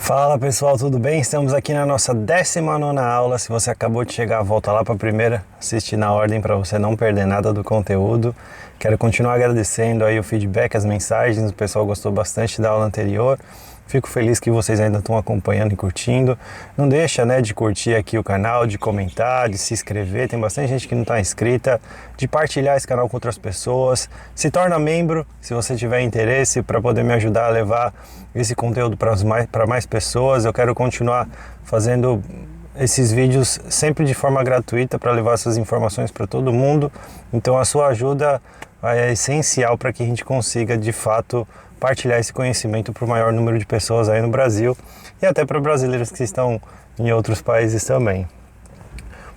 Fala pessoal, tudo bem? Estamos aqui na nossa 19ª aula. Se você acabou de chegar, volta lá para a primeira, assiste na ordem para você não perder nada do conteúdo. Quero continuar agradecendo aí o feedback, as mensagens, o pessoal gostou bastante da aula anterior. Fico feliz que vocês ainda estão acompanhando e curtindo. Não deixa, de curtir aqui o canal, de comentar, de se inscrever. Tem bastante gente que não está inscrita, de partilhar esse canal com outras pessoas. Se torna membro, se você tiver interesse, para poder me ajudar a levar esse conteúdo para mais pessoas. Eu quero continuar fazendo esses vídeos sempre de forma gratuita para levar essas informações para todo mundo. Então a sua ajuda é essencial para que a gente consiga de fato partilhar esse conhecimento para o maior número de pessoas aí no Brasil e até para brasileiros que estão em outros países também.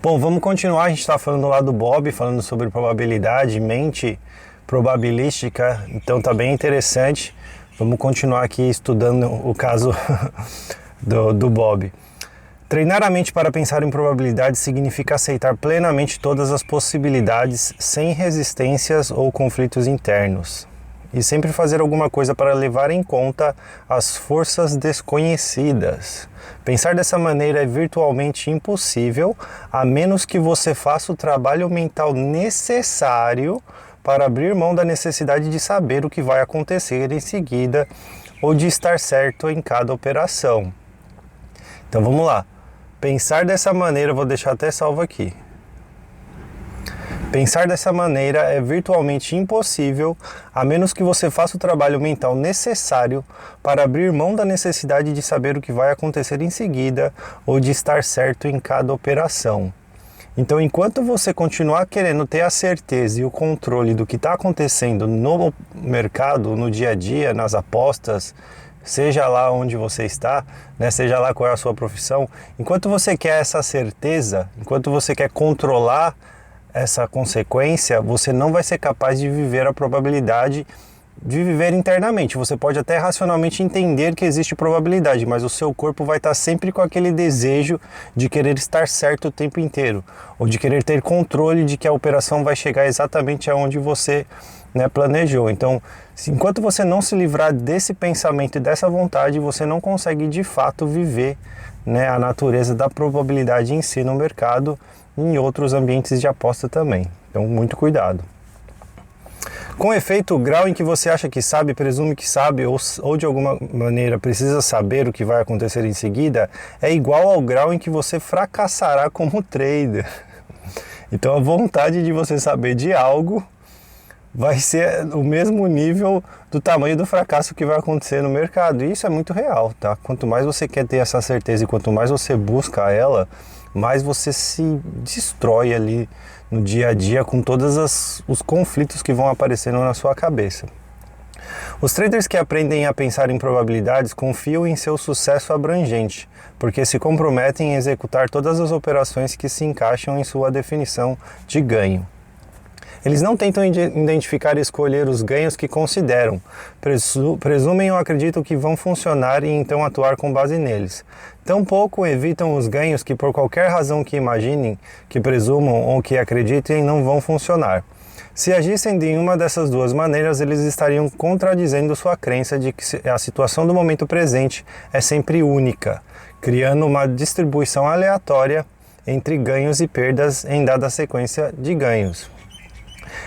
Bom, vamos continuar. A gente está falando lá do Bob, falando sobre probabilidade, mente probabilística, então tá bem interessante. Vamos continuar aqui estudando o caso do Bob. Treinar a mente para pensar em probabilidades significa aceitar plenamente todas as possibilidades sem resistências ou conflitos internos. E sempre fazer alguma coisa para levar em conta as forças desconhecidas. Pensar dessa maneira é virtualmente impossível, a menos que você faça o trabalho mental necessário para abrir mão da necessidade de saber o que vai acontecer em seguida ou de estar certo em cada operação. Então vamos lá. Pensar dessa maneira, eu vou deixar até salvo aqui. Pensar dessa maneira é virtualmente impossível, a menos que você faça o trabalho mental necessário para abrir mão da necessidade de saber o que vai acontecer em seguida ou de estar certo em cada operação. Então, enquanto você continuar querendo ter a certeza e o controle do que está acontecendo no mercado, no dia a dia, nas apostas, seja lá onde você está, seja lá qual é a sua profissão, enquanto você quer essa certeza, enquanto você quer controlar essa consequência, você não vai ser capaz de viver a probabilidade, de viver internamente. Você pode até racionalmente entender que existe probabilidade, mas o seu corpo vai estar sempre com aquele desejo de querer estar certo o tempo inteiro, ou de querer ter controle de que a operação vai chegar exatamente aonde você planejou. Então, enquanto você não se livrar desse pensamento e dessa vontade, você não consegue de fato viver a natureza da probabilidade em si no mercado e em outros ambientes de aposta também. Então, muito cuidado. Com efeito, o grau em que você acha que sabe, presume que sabe ou de alguma maneira precisa saber o que vai acontecer em seguida é igual ao grau em que você fracassará como trader. Então, a vontade de você saber de algo vai ser o mesmo nível do tamanho do fracasso que vai acontecer no mercado. E isso é muito real, tá? Quanto mais você quer ter essa certeza e quanto mais você busca ela, mais você se destrói ali no dia a dia com todos os conflitos que vão aparecendo na sua cabeça. Os traders que aprendem a pensar em probabilidades confiam em seu sucesso abrangente, porque se comprometem em executar todas as operações que se encaixam em sua definição de ganho. Eles não tentam identificar e escolher os ganhos que consideram, presumem ou acreditam que vão funcionar e então atuar com base neles. Tampouco evitam os ganhos que por qualquer razão que imaginem, que presumam ou que acreditem não vão funcionar. Se agissem de uma dessas duas maneiras, eles estariam contradizendo sua crença de que a situação do momento presente é sempre única, criando uma distribuição aleatória entre ganhos e perdas em dada sequência de ganhos.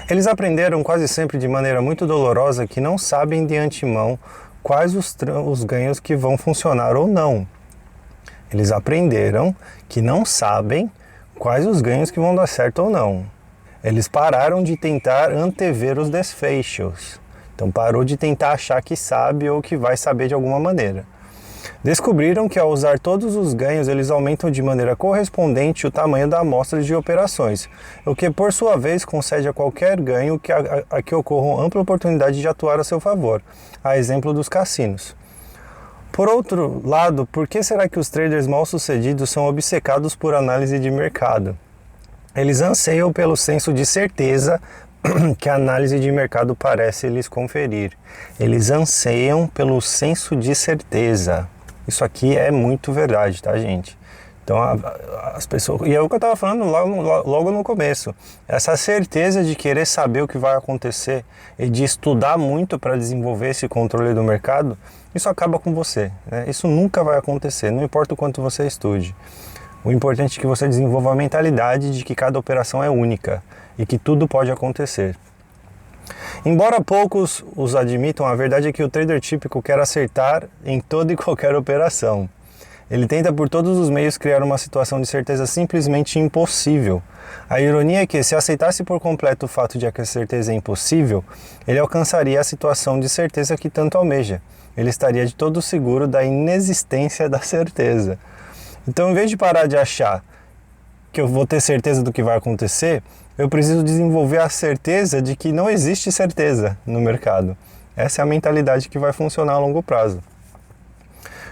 Eles aprenderam quase sempre de maneira muito dolorosa que não sabem de antemão quais os ganhos que vão funcionar ou não. Eles aprenderam que não sabem quais os ganhos que vão dar certo ou não. Eles pararam de tentar antever os desfechos. Então parou de tentar achar que sabe ou que vai saber de alguma maneira. Descobriram que ao usar todos os ganhos, eles aumentam de maneira correspondente o tamanho da amostra de operações, o que por sua vez concede a qualquer ganho que ocorra ampla oportunidade de atuar a seu favor, a exemplo dos cassinos. Por outro lado, por que será que os traders mal-sucedidos são obcecados por análise de mercado? Eles anseiam pelo senso de certeza que a análise de mercado parece lhes conferir. Eles anseiam pelo senso de certeza. Isso aqui é muito verdade, tá, gente? Então as pessoas, e é o que eu estava falando logo no começo, essa certeza de querer saber o que vai acontecer e de estudar muito para desenvolver esse controle do mercado, isso acaba com você, né? Isso nunca vai acontecer, não importa o quanto você estude. O importante é que você desenvolva a mentalidade de que cada operação é única e que tudo pode acontecer. Embora poucos os admitam, a verdade é que o trader típico quer acertar em toda e qualquer operação. Ele tenta por todos os meios criar uma situação de certeza simplesmente impossível. A ironia é que, se aceitasse por completo o fato de que a certeza é impossível, ele alcançaria a situação de certeza que tanto almeja. Ele estaria de todo seguro da inexistência da certeza. Então, em vez de parar de achar que eu vou ter certeza do que vai acontecer, eu preciso desenvolver a certeza de que não existe certeza no mercado. Essa é a mentalidade que vai funcionar a longo prazo.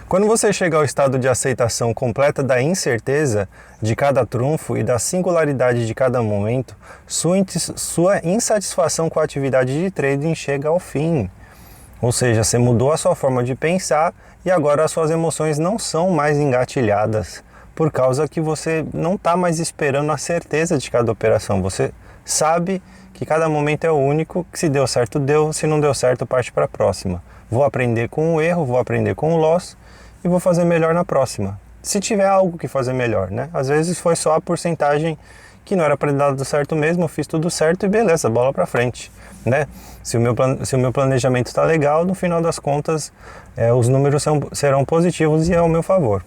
Quando você chega ao estado de aceitação completa da incerteza de cada trunfo e da singularidade de cada momento, sua insatisfação com a atividade de trading chega ao fim. Ou seja, você mudou a sua forma de pensar e agora as suas emoções não são mais engatilhadas, por causa que você não está mais esperando a certeza de cada operação. Você sabe que cada momento é único, que se deu certo, deu, se não deu certo, parte para a próxima. Vou aprender com o erro, vou aprender com o loss e vou fazer melhor na próxima. Se tiver algo que fazer melhor, né? Às vezes foi só a porcentagem que não era para dar certo mesmo, eu fiz tudo certo e beleza, bola para frente, né? Se o meu planejamento está legal, no final das contas, os números serão positivos e é ao meu favor.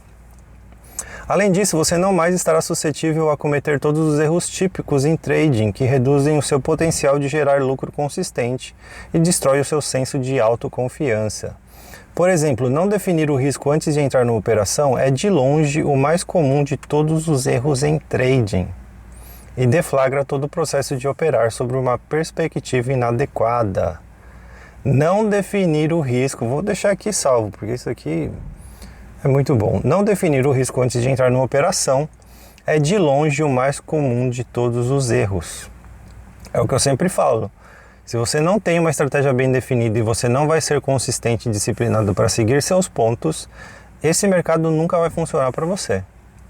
Além disso, você não mais estará suscetível a cometer todos os erros típicos em trading que reduzem o seu potencial de gerar lucro consistente e destrói o seu senso de autoconfiança. Por exemplo, não definir o risco antes de entrar numa operação é de longe o mais comum de todos os erros em trading e deflagra todo o processo de operar sobre uma perspectiva inadequada. Não definir o risco, vou deixar aqui salvo, porque isso aqui é muito bom. Não definir o risco antes de entrar numa operação é de longe o mais comum de todos os erros. É o que eu sempre falo. Se você não tem uma estratégia bem definida e você não vai ser consistente e disciplinado para seguir seus pontos, esse mercado nunca vai funcionar para você,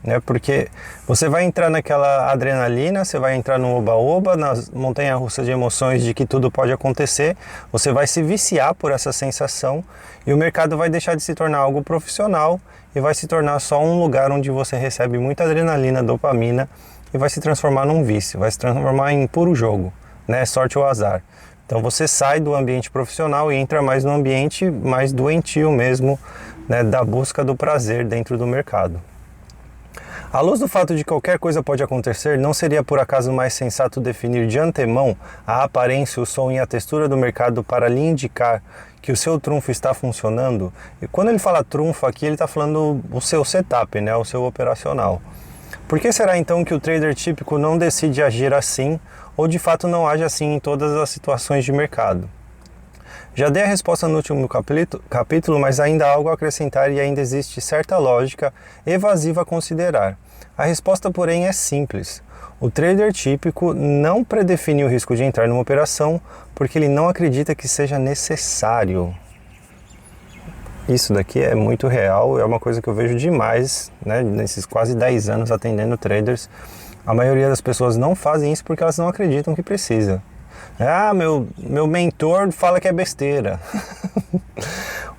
né? Porque você vai entrar naquela adrenalina, você vai entrar no oba-oba, na montanha-russa de emoções de que tudo pode acontecer, você vai se viciar por essa sensação e o mercado vai deixar de se tornar algo profissional e vai se tornar só um lugar onde você recebe muita adrenalina, dopamina e vai se transformar num vício, vai se transformar em puro jogo, né? Sorte ou azar. Então você sai do ambiente profissional e entra mais no ambiente mais doentio mesmo, né, da busca do prazer dentro do mercado. À luz do fato de que qualquer coisa pode acontecer, não seria por acaso mais sensato definir de antemão a aparência, o som e a textura do mercado para lhe indicar que o seu trunfo está funcionando? E quando ele fala trunfo aqui, ele está falando o seu setup, né, o seu operacional. Por que será então que o trader típico não decide agir assim ou de fato não age assim em todas as situações de mercado? Já dei a resposta no último capítulo, mas ainda há algo a acrescentar e ainda existe certa lógica evasiva a considerar. A resposta, porém, é simples. O trader típico não predefine o risco de entrar numa operação porque ele não acredita que seja necessário. Isso daqui é muito real, é uma coisa que eu vejo demais, né, nesses quase 10 anos atendendo traders. A maioria das pessoas não fazem isso porque elas não acreditam que precisa. Ah, meu mentor fala que é besteira.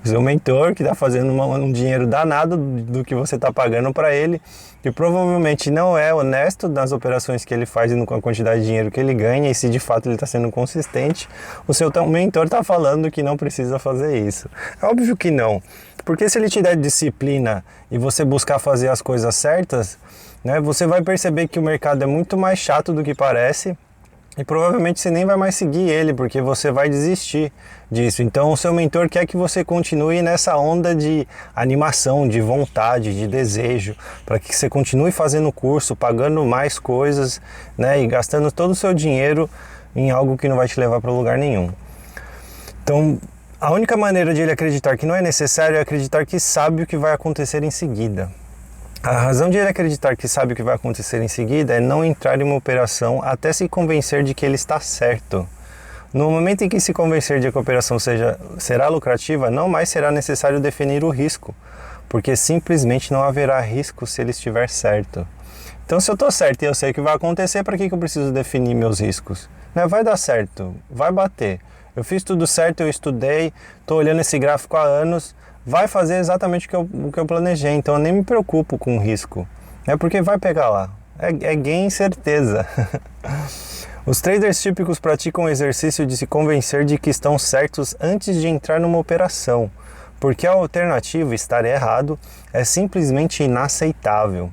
O seu mentor que está fazendo um dinheiro danado do que você está pagando para ele, que provavelmente não é honesto nas operações que ele faz e com a quantidade de dinheiro que ele ganha, e se de fato ele está sendo consistente, o seu mentor está falando que não precisa fazer isso. É óbvio que não, porque se ele te der disciplina e você buscar fazer as coisas certas, né, você vai perceber que o mercado é muito mais chato do que parece, e provavelmente você nem vai mais seguir ele, porque você vai desistir disso. Então o seu mentor quer que você continue nessa onda de animação, de vontade, de desejo, para que você continue fazendo curso, pagando mais coisas, né, e gastando todo o seu dinheiro em algo que não vai te levar para lugar nenhum. Então a única maneira de ele acreditar que não é necessário é acreditar que sabe o que vai acontecer em seguida. A razão de ele acreditar que sabe o que vai acontecer em seguida é não entrar em uma operação até se convencer de que ele está certo. No momento em que se convencer de que a operação será lucrativa, não mais será necessário definir o risco, porque simplesmente não haverá risco se ele estiver certo. Então, se eu estou certo e eu sei o que vai acontecer, para que eu preciso definir meus riscos? Né? Vai dar certo, vai bater. Eu fiz tudo certo, eu estudei, estou olhando esse gráfico há anos, vai fazer exatamente o que eu planejei, então eu nem me preocupo com o risco, né? Porque vai pegar lá. É gain certeza. Os traders típicos praticam o exercício de se convencer de que estão certos antes de entrar numa operação, porque a alternativa, estar errado, é simplesmente inaceitável.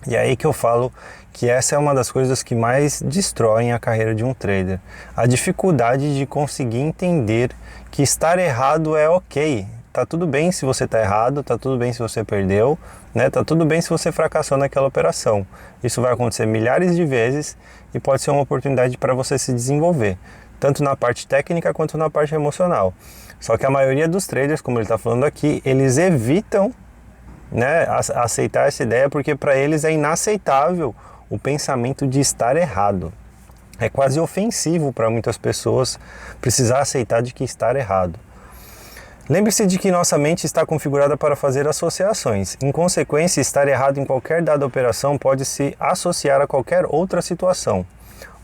E é aí que eu falo que essa é uma das coisas que mais destroem a carreira de um trader. A dificuldade de conseguir entender que estar errado é ok. Tá tudo bem se você tá errado, tá tudo bem se você perdeu, né? Tá tudo bem se você fracassou naquela operação. Isso vai acontecer milhares de vezes e pode ser uma oportunidade para você se desenvolver, tanto na parte técnica quanto na parte emocional. Só que a maioria dos traders, como ele está falando aqui, eles evitam, né, aceitar essa ideia porque para eles é inaceitável o pensamento de estar errado. É quase ofensivo para muitas pessoas precisar aceitar de que estar errado. Lembre-se de que nossa mente está configurada para fazer associações. Em consequência, estar errado em qualquer dada operação pode se associar a qualquer outra situação,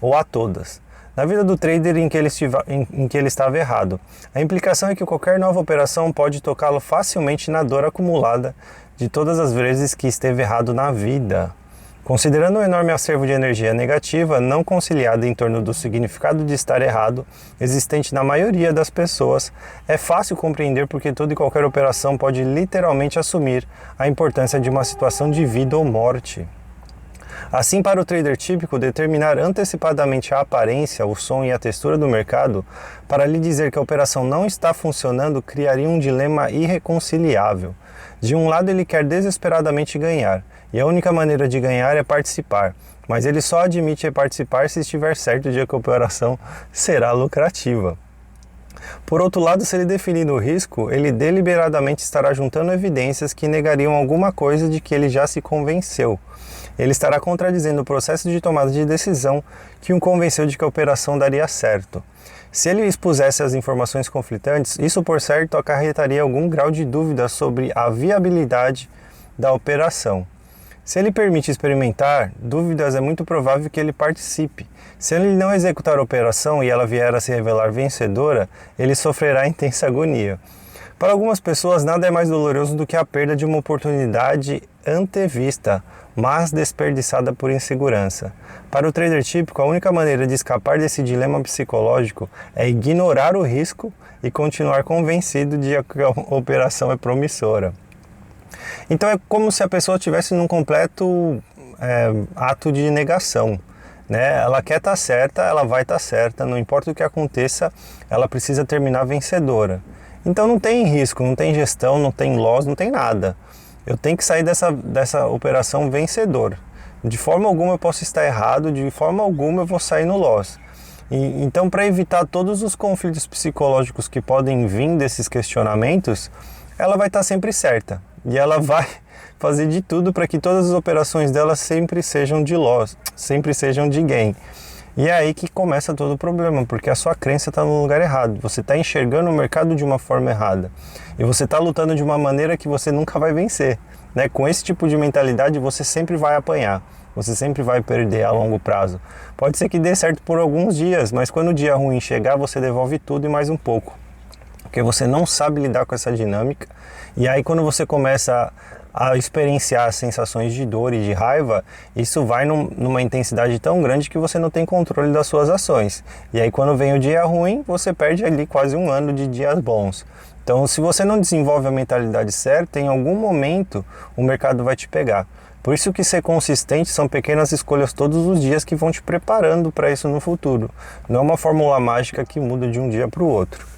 ou a todas, na vida do trader em que ele estava errado. A implicação é que qualquer nova operação pode tocá-lo facilmente na dor acumulada de todas as vezes que esteve errado na vida. Considerando um enorme acervo de energia negativa, não conciliada em torno do significado de estar errado, existente na maioria das pessoas, é fácil compreender porque toda e qualquer operação pode literalmente assumir a importância de uma situação de vida ou morte. Assim, para o trader típico, determinar antecipadamente a aparência, o som e a textura do mercado para lhe dizer que a operação não está funcionando criaria um dilema irreconciliável. De um lado, ele quer desesperadamente ganhar, e a única maneira de ganhar é participar, mas ele só admite participar se estiver certo de que a operação será lucrativa. Por outro lado, se ele definir o risco, ele deliberadamente estará juntando evidências que negariam alguma coisa de que ele já se convenceu. Ele estará contradizendo o processo de tomada de decisão que o convenceu de que a operação daria certo. Se ele expusesse as informações conflitantes, isso por certo acarretaria algum grau de dúvida sobre a viabilidade da operação. Se ele permite experimentar dúvidas, é muito provável que ele participe. Se ele não executar a operação e ela vier a se revelar vencedora, ele sofrerá intensa agonia. Para algumas pessoas, nada é mais doloroso do que a perda de uma oportunidade antevista, mas desperdiçada por insegurança. Para o trader típico, a única maneira de escapar desse dilema psicológico é ignorar o risco e continuar convencido de que a operação é promissora. Então é como se a pessoa estivesse num completo ato de negação, né? Ela quer estar certa, ela vai estar certa, não importa o que aconteça, ela precisa terminar vencedora. Então não tem risco, não tem gestão, não tem loss, não tem nada. Eu tenho que sair dessa operação vencedor. De forma alguma eu posso estar errado, de forma alguma eu vou sair no loss. Então, para evitar todos os conflitos psicológicos que podem vir desses questionamentos, ela vai estar sempre certa. E ela vai fazer de tudo para que todas as operações dela sempre sejam de loss, sempre sejam de gain. E é aí que começa todo o problema, porque a sua crença está no lugar errado. Você está enxergando o mercado de uma forma errada. E você está lutando de uma maneira que você nunca vai vencer, né? Com esse tipo de mentalidade, você sempre vai apanhar. Você sempre vai perder a longo prazo. Pode ser que dê certo por alguns dias, mas quando o dia ruim chegar, você devolve tudo e mais um pouco. Porque você não sabe lidar com essa dinâmica. E aí quando você começa a experienciar sensações de dor e de raiva, isso vai numa intensidade tão grande que você não tem controle das suas ações. E aí quando vem o dia ruim, você perde ali quase um ano de dias bons. Então, se você não desenvolve a mentalidade certa, em algum momento o mercado vai te pegar. Por isso que ser consistente são pequenas escolhas todos os dias que vão te preparando para isso no futuro. Não é uma fórmula mágica que muda de um dia para o outro.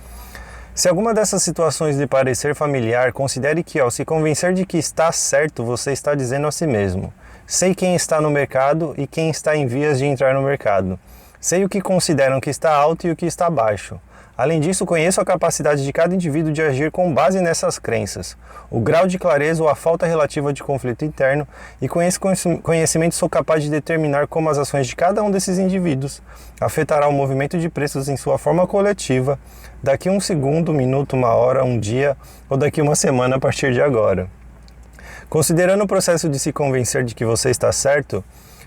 Se alguma dessas situações lhe parecer familiar, considere que ao se convencer de que está certo, você está dizendo a si mesmo: sei quem está no mercado e quem está em vias de entrar no mercado. Sei o que consideram que está alto e o que está baixo. Além disso, conheço a capacidade de cada indivíduo de agir com base nessas crenças, o grau de clareza ou a falta relativa de conflito interno, e com esse conhecimento sou capaz de determinar como as ações de cada um desses indivíduos afetará o movimento de preços em sua forma coletiva, daqui um segundo, um minuto, uma hora, um dia ou daqui uma semana a partir de agora. Considerando o processo de se convencer de que você está certo,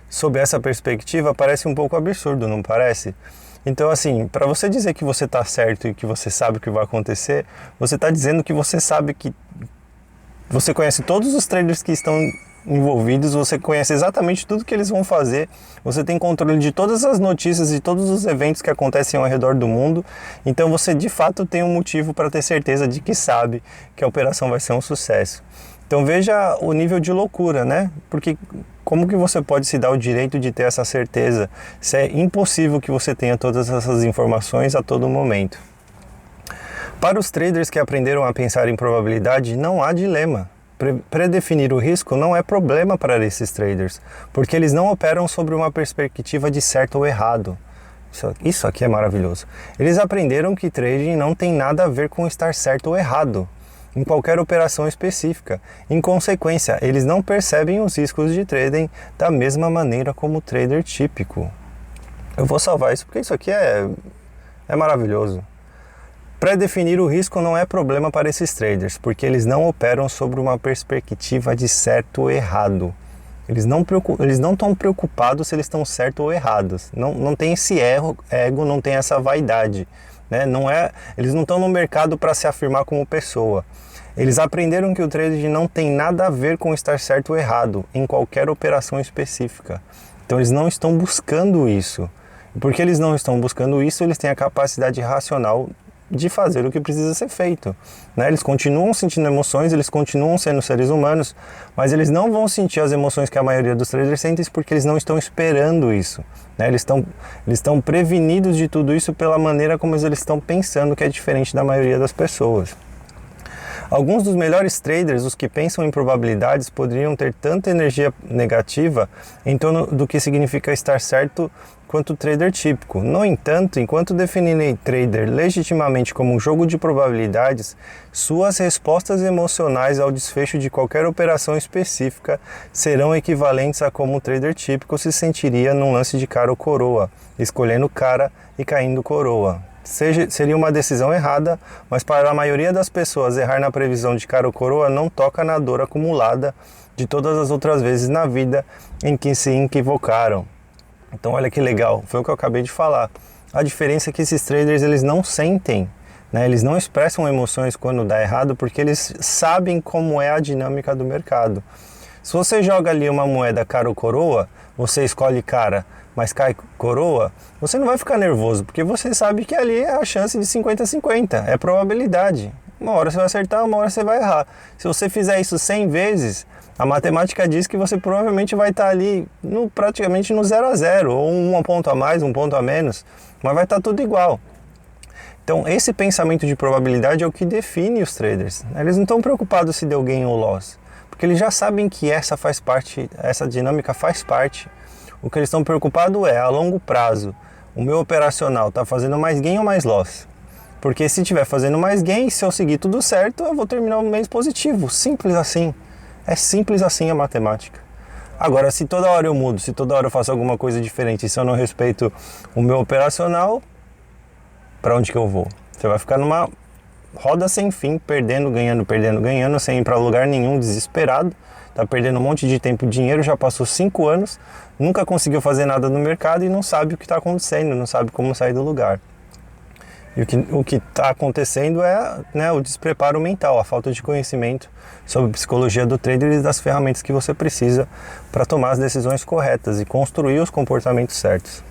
sob essa perspectiva, parece um pouco absurdo, não parece? Então, assim, para você dizer que você está certo e que você sabe o que vai acontecer, você está dizendo que você sabe que você conhece todos os traders que estão envolvidos, você conhece exatamente tudo que eles vão fazer, você tem controle de todas as notícias e todos os eventos que acontecem ao redor do mundo, então você de fato tem um motivo para ter certeza de que sabe que a operação vai ser um sucesso. Então veja o nível de loucura, né? Porque como que você pode se dar o direito de ter essa certeza se é impossível que você tenha todas essas informações a todo momento? Para os traders que aprenderam a pensar em probabilidade, não há dilema. Predefinir o risco não é problema para esses traders, porque eles não operam sobre uma perspectiva de certo ou errado. Isso aqui é maravilhoso. Eles aprenderam que trading não tem nada a ver com estar certo ou errado em qualquer operação específica. Em consequência, eles não percebem os riscos de trading da mesma maneira como o trader típico. Eu vou salvar isso porque isso aqui é maravilhoso. Pré-definir o risco não é problema para esses traders, porque eles não operam sobre uma perspectiva de certo ou errado. Eles não estão preocupados se eles estão certos ou errados. Não tem esse ego, não tem essa vaidade. Né? Eles não estão no mercado para se afirmar como pessoa. Eles aprenderam que o trading não tem nada a ver com estar certo ou errado em qualquer operação específica. Então eles não estão buscando isso. Porque eles não estão buscando isso, eles têm a capacidade racional de fazer o que precisa ser feito. Né? Eles continuam sentindo emoções, eles continuam sendo seres humanos, mas eles não vão sentir as emoções que a maioria dos traders sentem porque eles não estão esperando isso. Né? Eles estão prevenidos de tudo isso pela maneira como eles estão pensando, que é diferente da maioria das pessoas. Alguns dos melhores traders, os que pensam em probabilidades, poderiam ter tanta energia negativa em torno do que significa estar certo quanto o trader típico. No entanto, enquanto definirem trader legitimamente como um jogo de probabilidades, suas respostas emocionais ao desfecho de qualquer operação específica serão equivalentes a como o trader típico se sentiria num lance de cara ou coroa, escolhendo cara e caindo coroa. Seria uma decisão errada, mas para a maioria das pessoas errar na previsão de cara ou coroa não toca na dor acumulada de todas as outras vezes na vida em que se equivocaram. Então olha que legal, foi o que eu acabei de falar. A diferença é que esses traders eles não sentem, né? Eles não expressam emoções quando dá errado porque eles sabem como é a dinâmica do mercado. Se você joga ali uma moeda cara ou coroa, você escolhe cara, mas cai coroa, você não vai ficar nervoso, porque você sabe que ali é a chance de 50-50, é probabilidade. Uma hora você vai acertar, uma hora você vai errar. Se você fizer isso 100 vezes, a matemática diz que você provavelmente vai estar ali praticamente no 0 a 0, ou um ponto a mais, um ponto a menos, mas vai estar tudo igual. Então esse pensamento de probabilidade é o que define os traders. Eles não estão preocupados se deu gain ou loss, porque eles já sabem que essa dinâmica faz parte. O que eles estão preocupados é, a longo prazo, o meu operacional está fazendo mais gain ou mais loss? Porque se estiver fazendo mais gain, se eu seguir tudo certo, eu vou terminar o mês positivo. Simples assim. É simples assim a matemática. Agora, se toda hora eu mudo, se toda hora eu faço alguma coisa diferente, se eu não respeito o meu operacional, para onde que eu vou? Você vai ficar numa roda sem fim, perdendo, ganhando, sem ir para lugar nenhum, desesperado. Tá perdendo um monte de tempo e dinheiro, já passou 5 anos, nunca conseguiu fazer nada no mercado e não sabe o que está acontecendo, não sabe como sair do lugar. E o que está acontecendo é, né, o despreparo mental, a falta de conhecimento sobre a psicologia do trader e das ferramentas que você precisa para tomar as decisões corretas e construir os comportamentos certos.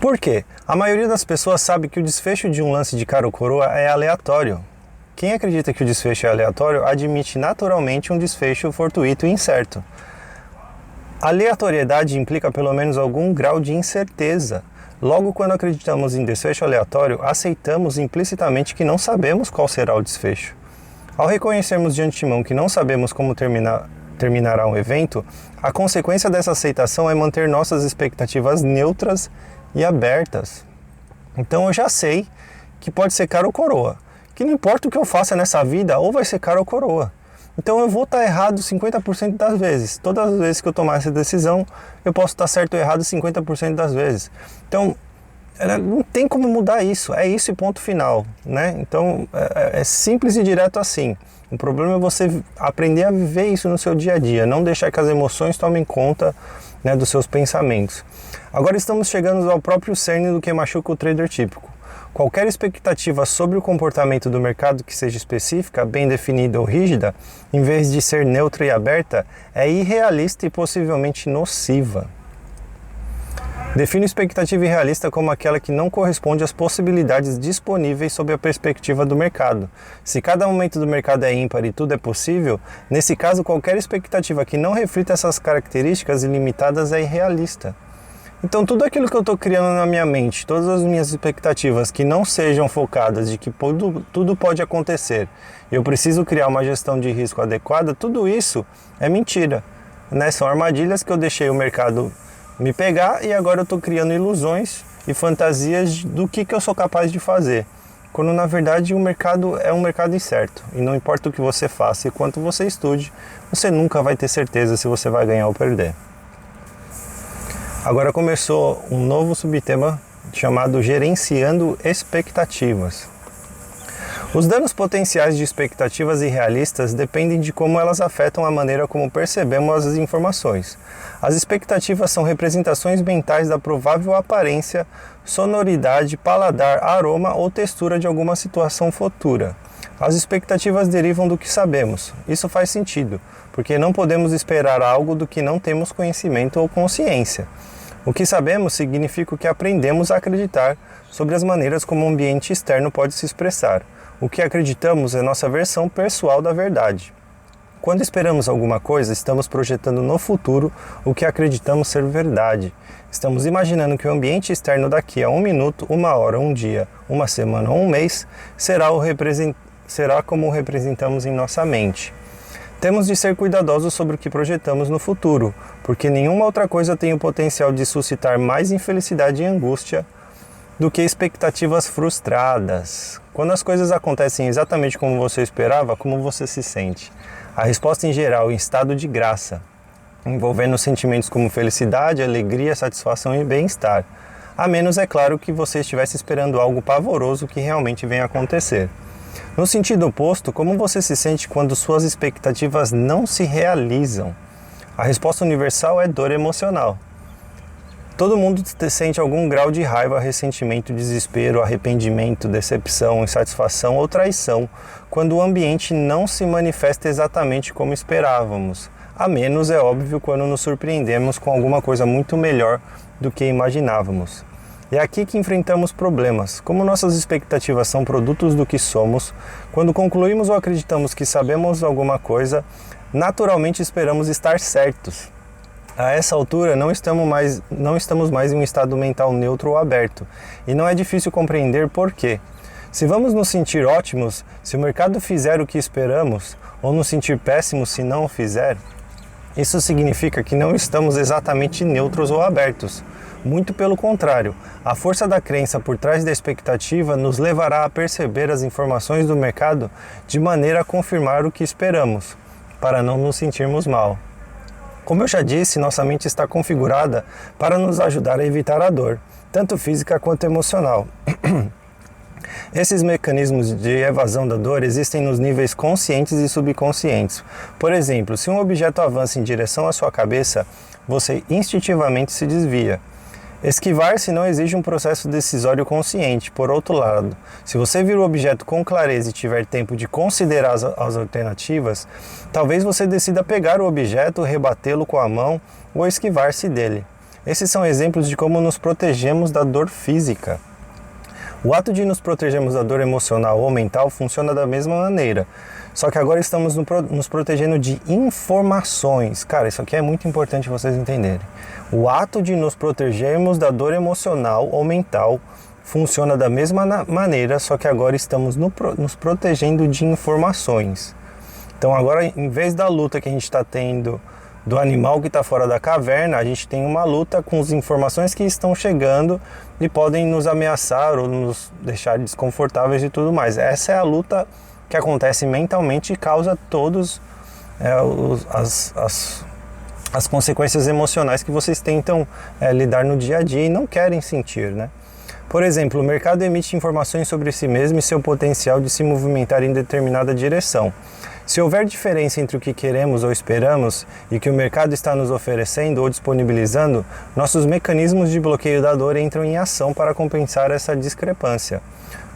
Por quê? A maioria das pessoas sabe que o desfecho de um lance de cara ou coroa é aleatório. Quem acredita que o desfecho é aleatório admite naturalmente um desfecho fortuito e incerto. Aleatoriedade implica pelo menos algum grau de incerteza. Logo, quando acreditamos em desfecho aleatório, aceitamos implicitamente que não sabemos qual será o desfecho. Ao reconhecermos de antemão que não sabemos como terminará um evento, a consequência dessa aceitação é manter nossas expectativas neutras e abertas. Então eu já sei que pode ser cara ou coroa. Que não importa o que eu faça nessa vida, ou vai ser cara ou coroa. Então eu vou estar errado 50% das vezes. Todas as vezes que eu tomar essa decisão, eu posso estar certo ou errado 50% das vezes. Então, não tem como mudar isso, é isso e ponto final, né? Então é simples e direto assim. O problema é você aprender a viver isso no seu dia a dia, não deixar que as emoções tomem conta, né, dos seus pensamentos. Agora estamos chegando ao próprio cerne do que machuca o trader típico. Qualquer expectativa sobre o comportamento do mercado que seja específica, bem definida ou rígida, em vez de ser neutra e aberta, é irrealista e possivelmente nociva. Defino expectativa irrealista como aquela que não corresponde às possibilidades disponíveis sob a perspectiva do mercado. Se cada momento do mercado é ímpar e tudo é possível, nesse caso qualquer expectativa que não reflita essas características ilimitadas é irrealista. Então tudo aquilo que eu estou criando na minha mente, todas as minhas expectativas que não sejam focadas de que tudo pode acontecer, eu preciso criar uma gestão de risco adequada, tudo isso é mentira, né? São armadilhas que eu deixei o mercado me pegar e agora eu estou criando ilusões e fantasias do que eu sou capaz de fazer. Quando na verdade o mercado é um mercado incerto e não importa o que você faça e quanto você estude, você nunca vai ter certeza se você vai ganhar ou perder. Agora começou um novo subtema chamado Gerenciando Expectativas. Os danos potenciais de expectativas irrealistas dependem de como elas afetam a maneira como percebemos as informações. As expectativas são representações mentais da provável aparência, sonoridade, paladar, aroma ou textura de alguma situação futura. As expectativas derivam do que sabemos. Isso faz sentido, porque não podemos esperar algo do que não temos conhecimento ou consciência. O que sabemos significa o que aprendemos a acreditar sobre as maneiras como o ambiente externo pode se expressar. O que acreditamos é nossa versão pessoal da verdade. Quando esperamos alguma coisa, estamos projetando no futuro o que acreditamos ser verdade. Estamos imaginando que o ambiente externo daqui a 1 minuto, 1 hora, 1 dia, 1 semana ou 1 mês será como o representamos em nossa mente. Temos de ser cuidadosos sobre o que projetamos no futuro, porque nenhuma outra coisa tem o potencial de suscitar mais infelicidade e angústia do que expectativas frustradas. Quando as coisas acontecem exatamente como você esperava, como você se sente? A resposta em geral, em estado de graça, envolvendo sentimentos como felicidade, alegria, satisfação e bem-estar. A menos, é claro, que você estivesse esperando algo pavoroso que realmente venha acontecer. No sentido oposto, como você se sente quando suas expectativas não se realizam? A resposta universal é dor emocional. Todo mundo sente algum grau de raiva, ressentimento, desespero, arrependimento, decepção, insatisfação ou traição quando o ambiente não se manifesta exatamente como esperávamos. A menos, é óbvio, quando nos surpreendemos com alguma coisa muito melhor do que imaginávamos. É aqui que enfrentamos problemas. Como nossas expectativas são produtos do que somos, quando concluímos ou acreditamos que sabemos alguma coisa, naturalmente esperamos estar certos. A essa altura, não estamos mais em um estado mental neutro ou aberto, e não é difícil compreender por quê. Se vamos nos sentir ótimos se o mercado fizer o que esperamos, ou nos sentir péssimos se não o fizer, isso significa que não estamos exatamente neutros ou abertos. Muito pelo contrário, a força da crença por trás da expectativa nos levará a perceber as informações do mercado de maneira a confirmar o que esperamos, para não nos sentirmos mal. Como eu já disse, nossa mente está configurada para nos ajudar a evitar a dor, tanto física quanto emocional. Esses mecanismos de evasão da dor existem nos níveis conscientes e subconscientes. Por exemplo, se um objeto avança em direção à sua cabeça, você instintivamente se desvia. Esquivar-se não exige um processo decisório consciente. Por outro lado, se você vir o objeto com clareza e tiver tempo de considerar as alternativas, talvez você decida pegar o objeto, rebatê-lo com a mão ou esquivar-se dele. Esses são exemplos de como nos protegemos da dor física. O ato de nos protegermos da dor emocional ou mental funciona da mesma maneira, só que agora estamos nos protegendo de informações. Cara, isso aqui é muito importante vocês entenderem. O ato de nos protegermos da dor emocional ou mental funciona da mesma maneira, só que agora estamos nos protegendo de informações. Então agora, em vez da luta que a gente está tendo do animal que está fora da caverna, a gente tem uma luta com as informações que estão chegando e podem nos ameaçar ou nos deixar desconfortáveis e tudo mais. Essa é a luta que acontece mentalmente e causa todas as consequências emocionais que vocês tentam lidar no dia a dia e não querem sentir, né? Por exemplo, o mercado emite informações sobre si mesmo e seu potencial de se movimentar em determinada direção. Se houver diferença entre o que queremos ou esperamos e o que o mercado está nos oferecendo ou disponibilizando, nossos mecanismos de bloqueio da dor entram em ação para compensar essa discrepância.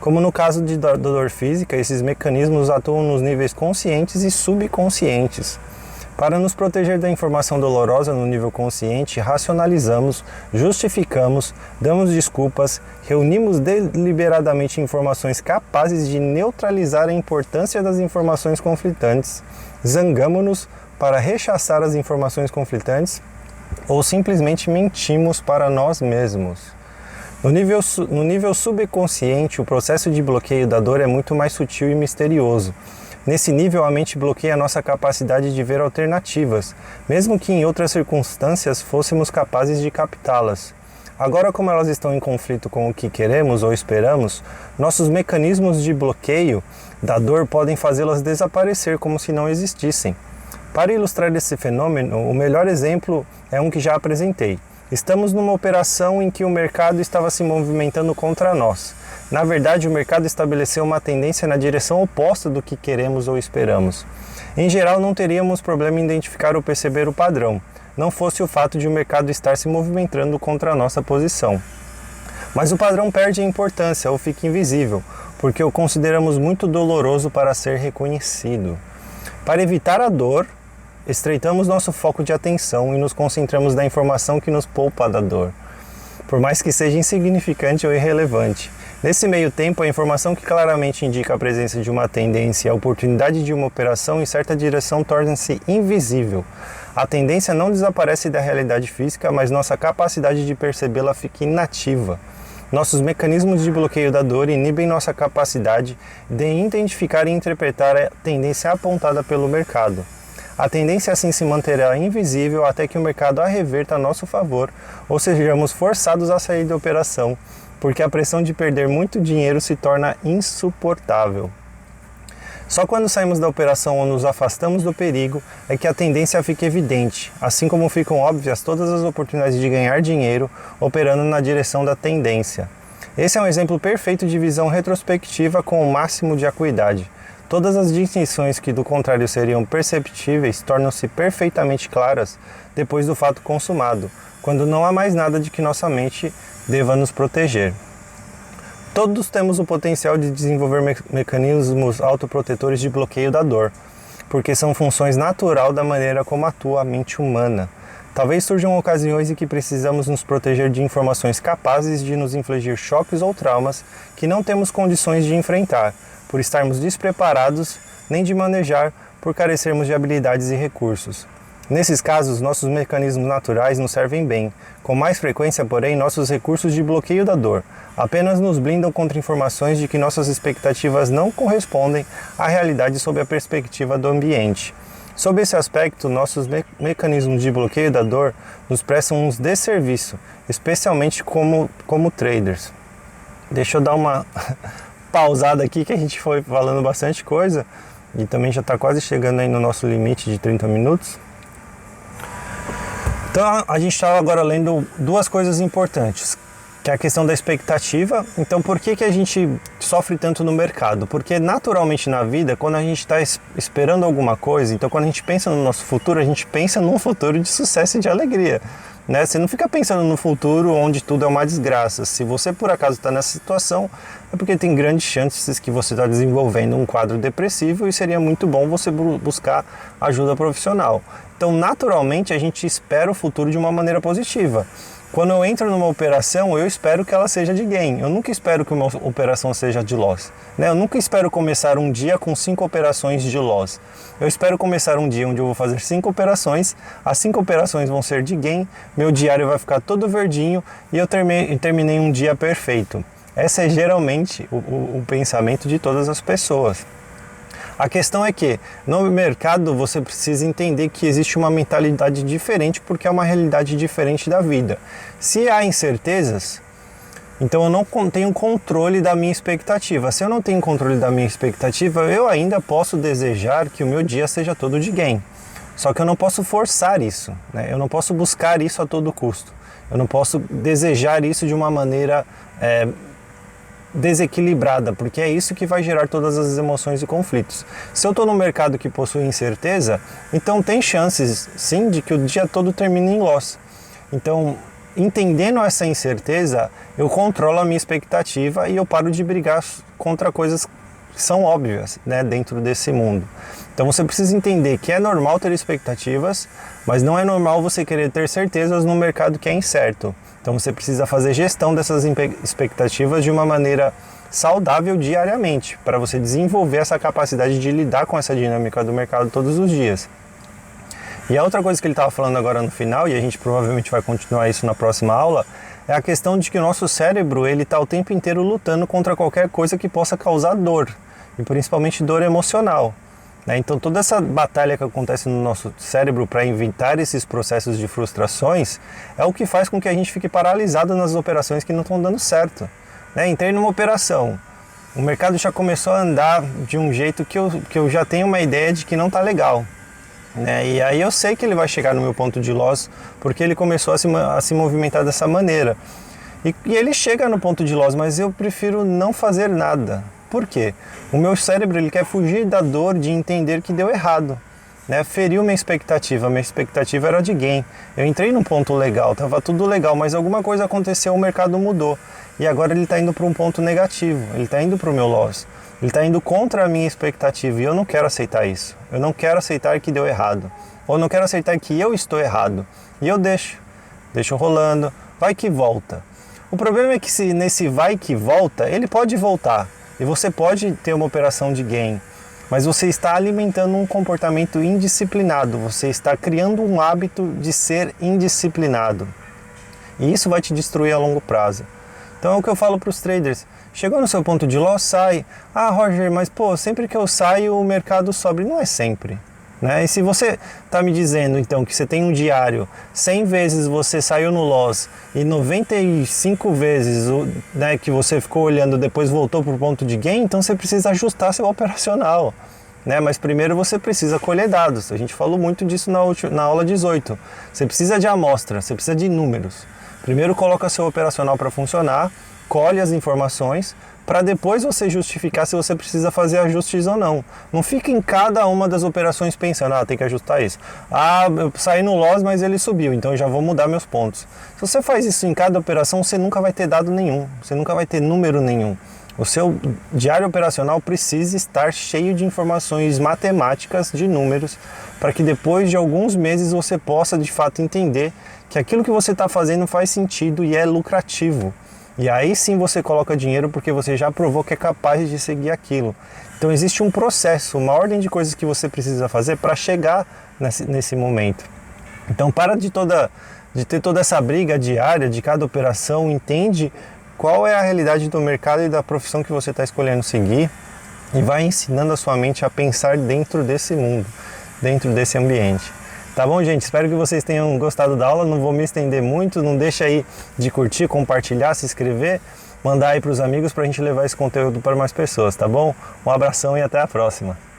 Como no caso da dor física, esses mecanismos atuam nos níveis conscientes e subconscientes. Para nos proteger da informação dolorosa no nível consciente, racionalizamos, justificamos, damos desculpas, reunimos deliberadamente informações capazes de neutralizar a importância das informações conflitantes, zangamo-nos para rechaçar as informações conflitantes ou simplesmente mentimos para nós mesmos. No nível subconsciente, o processo de bloqueio da dor é muito mais sutil e misterioso. Nesse nível, a mente bloqueia a nossa capacidade de ver alternativas, mesmo que em outras circunstâncias fôssemos capazes de captá-las. Agora, como elas estão em conflito com o que queremos ou esperamos, nossos mecanismos de bloqueio da dor podem fazê-las desaparecer como se não existissem. Para ilustrar esse fenômeno, o melhor exemplo é um que já apresentei. Estamos numa operação em que o mercado estava se movimentando contra nós. Na verdade, o mercado estabeleceu uma tendência na direção oposta do que queremos ou esperamos. Em geral, não teríamos problema em identificar ou perceber o padrão, não fosse o fato de o mercado estar se movimentando contra a nossa posição. Mas o padrão perde a importância ou fica invisível, porque o consideramos muito doloroso para ser reconhecido. Para evitar a dor, estreitamos nosso foco de atenção e nos concentramos na informação que nos poupa da dor, por mais que seja insignificante ou irrelevante. Nesse meio tempo, a informação que claramente indica a presença de uma tendência e a oportunidade de uma operação em certa direção torna-se invisível. A tendência não desaparece da realidade física, mas nossa capacidade de percebê-la fica inativa. Nossos mecanismos de bloqueio da dor inibem nossa capacidade de identificar e interpretar a tendência apontada pelo mercado. A tendência assim se manterá invisível até que o mercado a reverta a nosso favor ou sejamos forçados a sair da operação, porque a pressão de perder muito dinheiro se torna insuportável. Só quando saímos da operação ou nos afastamos do perigo é que a tendência fica evidente, assim como ficam óbvias todas as oportunidades de ganhar dinheiro operando na direção da tendência. Esse é um exemplo perfeito de visão retrospectiva com o máximo de acuidade. Todas as distinções que do contrário seriam perceptíveis tornam-se perfeitamente claras depois do fato consumado, quando não há mais nada de que nossa mente deva nos proteger. Todos temos o potencial de desenvolver mecanismos autoprotetores de bloqueio da dor, porque são funções natural da maneira como atua a mente humana. Talvez surjam ocasiões em que precisamos nos proteger de informações capazes de nos infligir choques ou traumas que não temos condições de enfrentar, por estarmos despreparados, nem de manejar, por carecermos de habilidades e recursos. Nesses casos, nossos mecanismos naturais nos servem bem. Com mais frequência, porém, nossos recursos de bloqueio da dor apenas nos blindam contra informações de que nossas expectativas não correspondem à realidade sob a perspectiva do ambiente. Sob esse aspecto, nossos mecanismos de bloqueio da dor nos prestam um desserviço, especialmente como traders. Deixa eu dar uma pausada aqui, que a gente foi falando bastante coisa e também já está quase chegando aí no nosso limite de 30 minutos. Então a gente estava agora lendo duas coisas importantes, que é a questão da expectativa. Então por que a gente sofre tanto no mercado? Porque naturalmente na vida, quando a gente está esperando alguma coisa, então quando a gente pensa no nosso futuro, a gente pensa num futuro de sucesso e de alegria, né? Você não fica pensando no futuro onde tudo é uma desgraça. Se você por acaso está nessa situação, é porque tem grandes chances que você está desenvolvendo um quadro depressivo e seria muito bom você buscar ajuda profissional. Então, naturalmente, a gente espera o futuro de uma maneira positiva. Quando eu entro numa operação, eu espero que ela seja de gain. Eu nunca espero que uma operação seja de loss, né? Eu nunca espero começar um dia com 5 operações de loss. Eu espero começar um dia onde eu vou fazer 5 operações, as 5 operações vão ser de gain, meu diário vai ficar todo verdinho e eu terminei um dia perfeito. Esse é geralmente o pensamento de todas as pessoas. A questão é que no mercado você precisa entender que existe uma mentalidade diferente, porque é uma realidade diferente da vida. Se há incertezas, então eu não tenho controle da minha expectativa. Se eu não tenho controle da minha expectativa, eu ainda posso desejar que o meu dia seja todo de gain. Só que eu não posso forçar isso, né? Eu não posso buscar isso a todo custo. Eu não posso desejar isso de uma maneira desequilibrada, porque é isso que vai gerar todas as emoções e conflitos. Se eu estou num mercado que possui incerteza, então tem chances sim de que o dia todo termine em loss. Então, entendendo essa incerteza, eu controlo a minha expectativa e eu paro de brigar contra coisas que são óbvias, né, dentro desse mundo. Então você precisa entender que é normal ter expectativas, mas não é normal você querer ter certezas num mercado que é incerto. Então você precisa fazer gestão dessas expectativas de uma maneira saudável diariamente, para você desenvolver essa capacidade de lidar com essa dinâmica do mercado todos os dias. E a outra coisa que ele estava falando agora no final, e a gente provavelmente vai continuar isso na próxima aula, é a questão de que o nosso cérebro ele está o tempo inteiro lutando contra qualquer coisa que possa causar dor, e principalmente dor emocional. Então toda essa batalha que acontece no nosso cérebro para evitar esses processos de frustrações é o que faz com que a gente fique paralisado nas operações que não estão dando certo. Entrei numa operação, o mercado já começou a andar de um jeito que eu já tenho uma ideia de que não está legal. E aí eu sei que ele vai chegar no meu ponto de loss porque ele começou a se movimentar dessa maneira. E ele chega no ponto de loss, mas eu prefiro não fazer nada. Por quê? O meu cérebro ele quer fugir da dor de entender que deu errado. Feriu minha expectativa era de gain. Eu entrei num ponto legal, estava tudo legal, mas alguma coisa aconteceu, o mercado mudou. E agora ele está indo para um ponto negativo, ele está indo para o meu loss. Ele está indo contra a minha expectativa e eu não quero aceitar isso. Eu não quero aceitar que deu errado. Ou não quero aceitar que eu estou errado. E eu deixo rolando, vai que volta. O problema é que se nesse vai que volta, ele pode voltar. E você pode ter uma operação de gain, mas você está alimentando um comportamento indisciplinado, você está criando um hábito de ser indisciplinado. E isso vai te destruir a longo prazo. Então é o que eu falo para os traders, chegou no seu ponto de loss, sai. Ah, Roger, mas sempre que eu saio o mercado sobe. Não é sempre. E se você está me dizendo então que você tem um diário, 100 vezes você saiu no loss e 95 vezes que você ficou olhando depois voltou para o ponto de gain, então você precisa ajustar seu operacional. Mas primeiro você precisa colher dados, a gente falou muito disso na aula 18. Você precisa de amostra, você precisa de números. Primeiro coloca seu operacional para funcionar, colhe as informações, para depois você justificar se você precisa fazer ajustes ou não. Não fica em cada uma das operações pensando, tem que ajustar isso. Eu saí no loss, mas ele subiu, então eu já vou mudar meus pontos. Se você faz isso em cada operação, você nunca vai ter dado nenhum, você nunca vai ter número nenhum. O seu diário operacional precisa estar cheio de informações matemáticas, de números, para que depois de alguns meses você possa de fato entender que aquilo que você está fazendo faz sentido e é lucrativo. E aí sim você coloca dinheiro porque você já provou que é capaz de seguir aquilo. Então existe um processo, uma ordem de coisas que você precisa fazer para chegar nesse momento. Então para de ter toda essa briga diária de cada operação, entende qual é a realidade do mercado e da profissão que você está escolhendo seguir e vai ensinando a sua mente a pensar dentro desse mundo, dentro desse ambiente. Tá bom, gente? Espero que vocês tenham gostado da aula, não vou me estender muito, não deixa aí de curtir, compartilhar, se inscrever, mandar aí para os amigos para a gente levar esse conteúdo para mais pessoas, tá bom? Um abração e até a próxima!